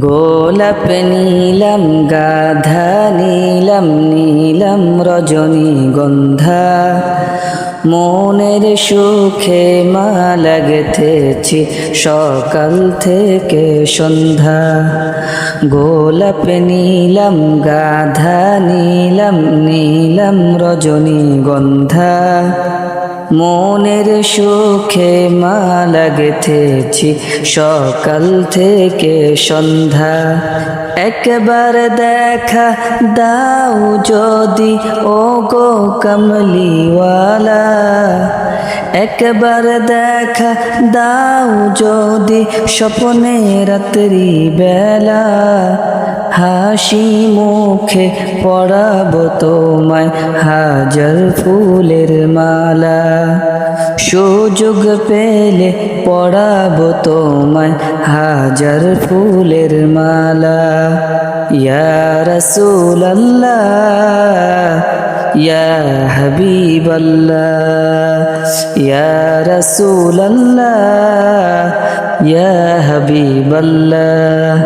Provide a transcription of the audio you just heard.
গোলাপ নীলম গাধা নীলম নীলম রজনীগন্ধা মনের সুখে মালা গেথেছি সকাল থেকে সন্ধ্যা। গোলাপ নীলম গাধা নীলম নীলম রজনীগন্ধা মনের সুখে মালা গেথেছি সকাল থেকে সন্ধ্যা। একবার দেখা দাও যদি ও গো কমলিওয়ালা, একবার দেখা দাও যদি স্বপ্নে রাত্রি বেলা, হাসি মুখে পরাবো তোমায় হাজার ফুলের মালা। সুযোগ পেলে পরাবো তোমায় হাজার ফুলের মালা। ইয়া রাসূলাল্লাহ ইয়া হাবিবাল্লাহ, ইয়া রাসূলাল্লাহ ইয়া হাবিবাল্লাহ।